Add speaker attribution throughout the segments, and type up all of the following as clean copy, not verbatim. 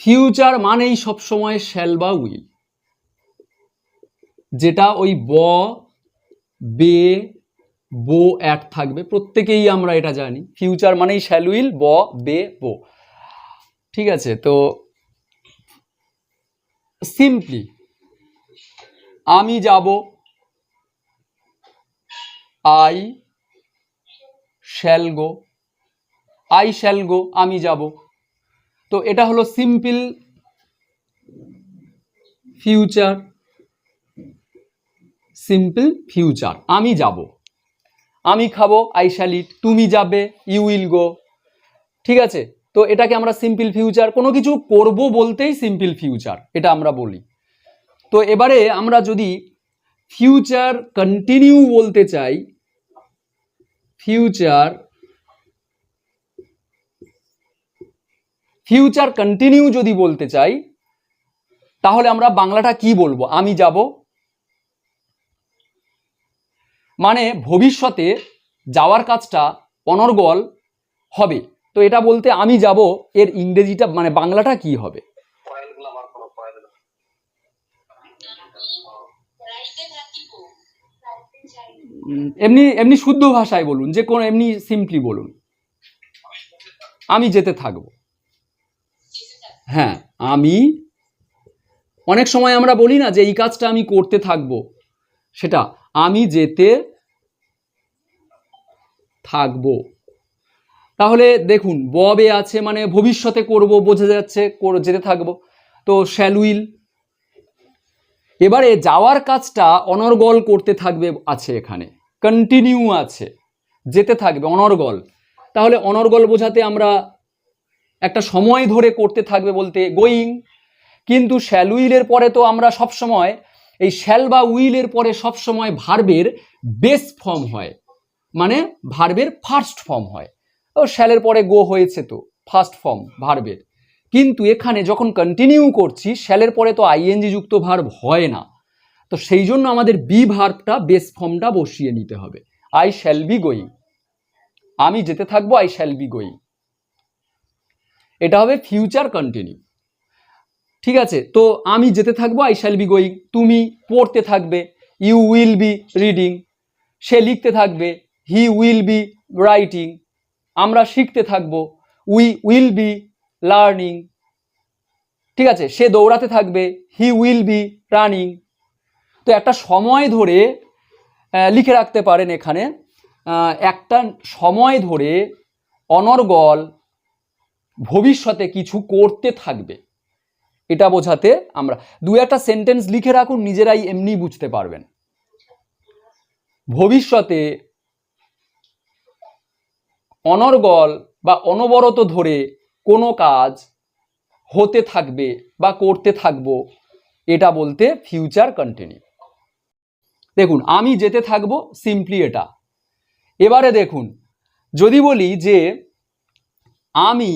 Speaker 1: Future মানেই সবসময় shall বা উইল, যেটা ওই ব বে বো অ্যাড থাকবে, প্রত্যেকেই আমরা এটা জানি। ফিউচার মানেই শ্যাল উইল ব বে বো, ঠিক আছে। তো সিম্পলি আমি যাব, I shall go, I shall go, আমি যাব। তো এটা হলো সিম্পল ফিউচার, সিম্পল ফিউচার। আমি যাব, আমি খাবো, আই শ্যাল ইট। তুমি যাবে, ইউ উইল গো, ঠিক আছে। তো এটাকে আমরা সিম্পল ফিউচার, কোনো কিছু করব বলতেই সিম্পল ফিউচার এটা আমরা বলি। তো এবারে আমরা যদি ফিউচার কন্টিনিউ বলতে চাই, ফিউচার কন্টিনিউ যদি বলতে চাই, তাহলে আমরা বাংলাটা কি বলবো? আমি যাব মানে ভবিষ্যতে যাওয়ার কাজটা অনর্গল হবে। তো এটা বলতে আমি যাব, এর ইংরেজিটা মানে বাংলাটা কি হবে? এমনি এমনি শুদ্ধ ভাষায় বলুন, যে কোনো এমনি সিম্পলি বলুন। আমি যেতে থাকবো। হ্যাঁ, আমি অনেক সময় আমরা বলি না যে এই কাজটা আমি করতে থাকবো, সেটা আমি যেতে থাকবো। তাহলে দেখুন ববে আছে মানে ভবিষ্যতে করব, বোঝা যাচ্ছে যেতে থাকবো। তো শ্যাল উইল। এবারে যাওয়ার কাজটা অনর্গল করতে থাকবে আছে, এখানে কন্টিনিউ আছে, যেতে থাকবে অনর্গল। তাহলে অনর্গল বোঝাতে আমরা একটা সময় ধরে করতে থাকবে বলতে গোয়িং। কিন্তু শ্যাল উইলের পরে তো আমরা সব সময় এই শ্যাল বা উইলের পরে সব সময় ভার্বের বেস ফর্ম হয়, মানে ভার্বের ফার্স্ট ফর্ম হয়। ও শ্যালের পরে গো হয়েছে তো ফার্স্ট ফর্ম ভার্বের। কিন্তু এখানে যখন কন্টিনিউ করছি শ্যালের পরে তো আইএনজি যুক্ত ভার্ব হয় না, তো সেই জন্য আমাদের বি ভার্বটা বেস ফর্মটা বসিয়ে নিতে হবে। আই শ্যাল বি গোয়িং, আমি যেতে থাকবো, আই শ্যাল বি গোয়িং, এটা হবে ফিউচার কন্টিনিউ, ঠিক আছে। তো আমি যেতে থাকবো, আই শ্যাল বি গোয়িং। তুমি পড়তে থাকবে, ইউ উইল বি রিডিং। সে লিখতে থাকবে, হি উইল বি রাইটিং। আমরা শিখতে থাকবো, উই উইল বি লার্নিং, ঠিক আছে। সে দৌড়াতে থাকবে, হি উইল বি রানিং। তো একটা সময় ধরে লিখে রাখতে পারেন এখানে, একটা সময় ধরে অনর্গল ভবিষ্যতে কিছু করতে থাকবে, এটা বোঝাতে আমরা দু একটা সেন্টেন্স লিখে রাখুন, নিজেরাই এমনি বুঝতে পারবেন। ভবিষ্যতে অনর্গল বা অনবরত ধরে কোনো কাজ হতে থাকবে বা করতে থাকবো, এটা বলতে ফিউচার কন্টিনিউ। দেখুন আমি যেতে থাকবো সিম্পলি এটা। এবারে দেখুন যদি বলি যে আমি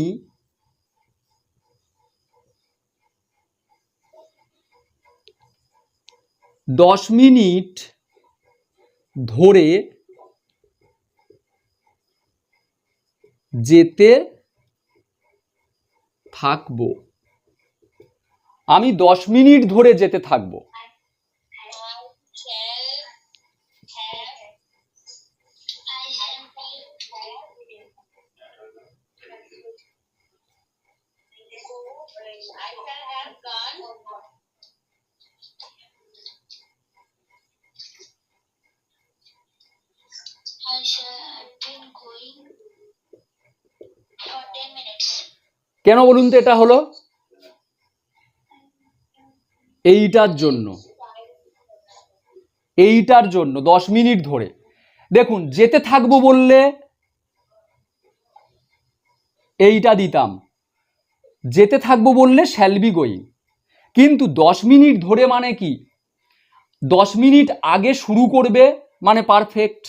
Speaker 1: 10 মিনিট ধরে যেতে থাকবো, আমি 10 মিনিট ধরে যেতে থাকবো। কেন বলুন তো এটা হলো? এইটার জন্য 10 মিনিট ধরে। দেখুন যেতে থাকবো বললে এইটা দিতাম, যেতে থাকবো বললে শ্যাল বি গোয়িং। কিন্তু 10 মিনিট ধরে মানে কি, 10 মিনিট আগে শুরু করবে মানে পারফেক্ট,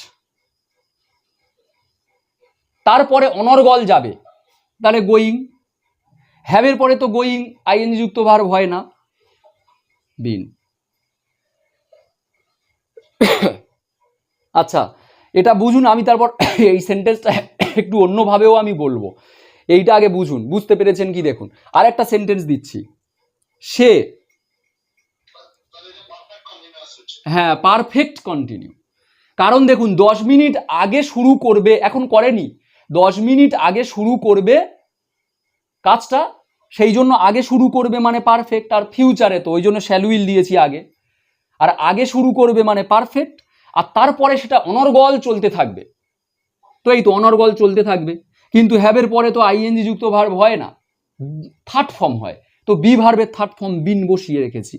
Speaker 1: তারপরে অনর্গল যাবে তাহলে গোয়িং। হ্যাভের পরে তো গোয়িং আইএনজি যুক্ত ভার্ব হয় না, বিন। আচ্ছা এটা বুঝুন, আমি তারপর এই সেন্টেন্সটা একটু অন্যভাবেও আমি বলবো। এইটা আগে বুঝুন, বুঝতে পেরেছেন কি দেখুন। আর একটা সেন্টেন্স দিচ্ছি, সে, হ্যাঁ পারফেক্ট কন্টিনিউ। কারণ দেখুন 10 মিনিট আগে শুরু করবে, এখন করেনি, 10 মিনিট আগে শুরু করবে কাজটা, সেই জন্য আগে শুরু করবে মানে পারফেক্ট। আর ফিউচারে তো ওই জন্য শ্যাল উইল দিয়েছি আগে, আর আগে শুরু করবে মানে পারফেক্ট, আর তারপরে সেটা অনর্গল চলতে থাকবে। তো এই তো অনর্গল চলতে থাকবে, কিন্তু হ্যাভের পরে তো আইএনজি যুক্ত ভার্ব হয় না, থার্ড ফর্ম হয়। তো বি ভার্বের থার্ড ফর্ম বিন বসিয়ে রেখেছি।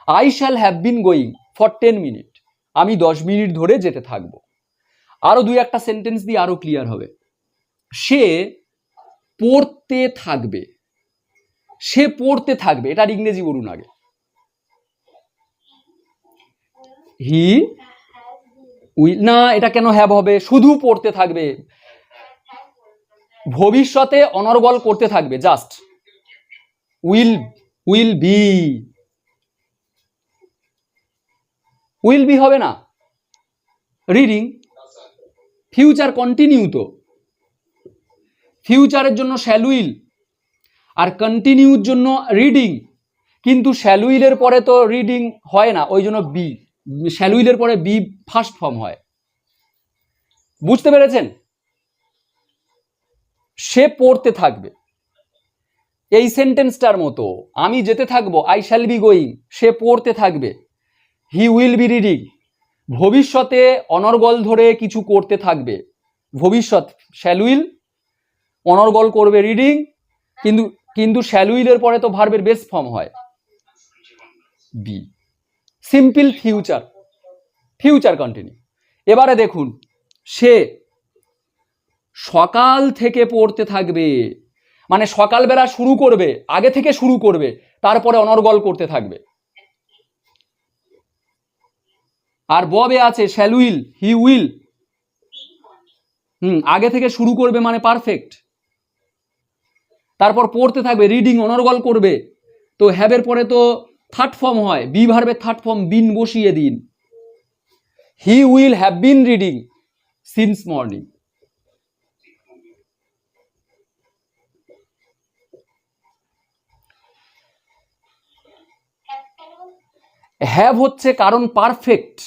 Speaker 1: I shall have been going for 10 minute, আমি 10 মিনিট ধরে যেতে থাকবো। আরো দুই একটা সেন্টেন্স দিয়ে আরো ক্লিয়ার হবে। সে পড়তে থাকবে, সে পড়তে থাকবে, এটার ইংরেজি বলুন আগে। হি উইল, না এটা কেন হ্যাভ হবে, শুধু পড়তে থাকবে, ভবিষ্যতে অনর্গল করতে থাকবে, just will be, will be হবে না, রিডিং, ফিউচার কন্টিনিউ, তো ফিউচারের জন্য শ্যাল উইল, আর কন্টিনিউর জন্য রিডিং, কিন্তু শ্যাল উইলের পরে তো রিডিং হয় না, ওই জন্য বি, শ্যাল উইলের পরে বি ফার্স্ট ফর্ম হয়। বুঝতে পেরেছেন? সে পড়তে থাকবে, এই সেন্টেন্সটার মতো, আমি যেতে থাকবো, আই শ্যাল বি গোয়িং, সে পড়তে থাকবে, হি উইল বি রিডিং, ভবিষ্যতে অনর্গল ধরে কিছু করতে থাকবে, ভবিষ্যৎ শ্যাল উইল, অনর্গল করবে রিডিং, কিন্তু কিন্তু শ্যাল উইলের পরে তো ভার্বের বেস ফর্ম হয় be, simple future, future continue. এবারে দেখুন, সে সকাল থেকে পড়তে থাকবে, মানে সকালবেলা শুরু করবে, আগে থেকে শুরু করবে, তারপরে অনর্গল করতে থাকবে। আর ববে আছে শ্যাল উইল, হি উইল, আগে থেকে শুরু করবে মানে পারফেক্ট, তারপর পড়তে থাকবে, রিডিং, অনর্গল করবে, তো হ্যাভের পরে তো থার্ড ফর্ম হয়, বি ভার্বের থার্ড ফর্ম বিন বসিয়ে দিন, he will have been reading since morning. Have হচ্ছে কারণ পারফেক্ট,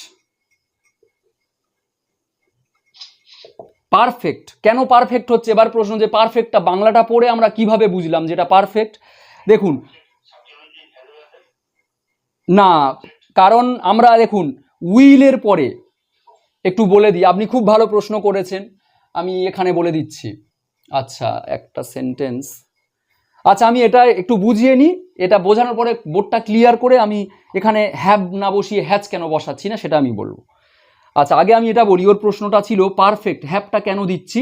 Speaker 1: পারফেক্ট কেন পারফেক্ট হচ্ছে, এবার প্রশ্ন যে পারফেক্টটা বাংলাটা পড়ে আমরা কিভাবে বুঝলাম যেটা পারফেক্ট। দেখুন না, কারণ আমরা দেখুন উইলের পরে, একটু বলে দিই, আপনি খুব ভালো প্রশ্ন করেছেন, আমি এখানে বলে দিচ্ছি। আচ্ছা একটা সেন্টেন্স, আচ্ছা আমি এটা একটু বুঝিয়ে নিই, এটা বোঝানোর পরে বোর্ডটা ক্লিয়ার করে আমি এখানে হ্যাভ না বসিয়ে হ্যাজ কেন বসাচ্ছি না সেটা আমি বলবো। আচ্ছা আগে আমি এটা বলি, ওর প্রশ্নটা ছিল পারফেক্ট, হ্যাভটা কেন দিচ্ছি,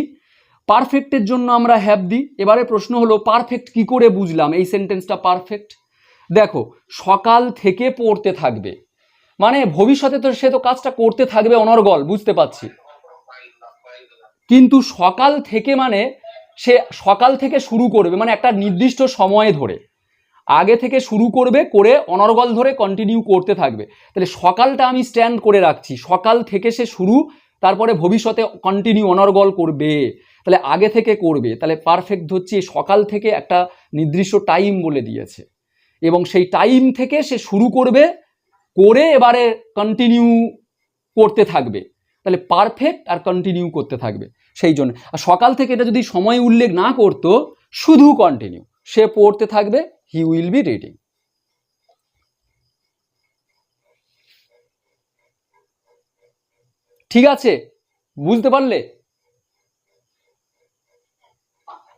Speaker 1: পারফেক্টের জন্য আমরা হ্যাভ দিই। এবারে প্রশ্ন হলো পারফেক্ট কি করে বুঝলাম এই সেন্টেন্সটা পারফেক্ট। দেখো সকাল থেকে পড়তে থাকবে, মানে ভবিষ্যতে তো সে তো কাজটা করতে থাকবে অনর্গল, বুঝতে পারছি, কিন্তু সকাল থেকে মানে সে সকাল থেকে শুরু করবে, মানে একটা নির্দিষ্ট সময়ে ধরে আগে থেকে শুরু করবে, করে অনর্গল ধরে কন্টিনিউ করতে থাকবে। তাহলে সকালটা আমি স্ট্যান্ড করে রাখছি, সকাল থেকে সে শুরু, তারপরে ভবিষ্যতে কন্টিনিউ অনর্গল করবে, তাহলে আগে থেকে করবে, তাহলে পারফেক্ট হচ্ছে সকাল থেকে একটা নির্দিষ্ট টাইম বলে দিয়েছে, এবং সেই টাইম থেকে সে শুরু করবে, করে এবারে কন্টিনিউ করতে থাকবে, তাহলে পারফেক্ট আর কন্টিনিউ করতে থাকবে। সেই জন্য আর সকাল থেকে এটা যদি সময় উল্লেখ না করতো, শুধু কন্টিনিউ, সে পড়তে থাকবে, হি উইল বি রিডিং। ঠিক আছে, বুঝতে পারলে?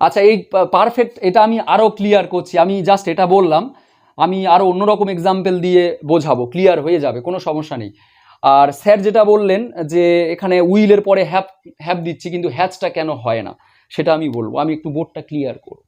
Speaker 1: আচ্ছা এই পারফেক্ট এটা আমি আরো ক্লিয়ার করছি, আমি জাস্ট এটা বললাম, আমি আরো অন্যরকম এক্সাম্পল দিয়ে বোঝাবো, ক্লিয়ার হয়ে যাবে, কোনো সমস্যা নেই। আর স্যার যেটা বললেন যে এখানে উইলের পরে হ্যাভ দিচ্ছি, কিন্তু হ্যাজটা কেন হয় না সেটা আমি বলবো, আমি একটু বোর্ডটা ক্লিয়ার করব।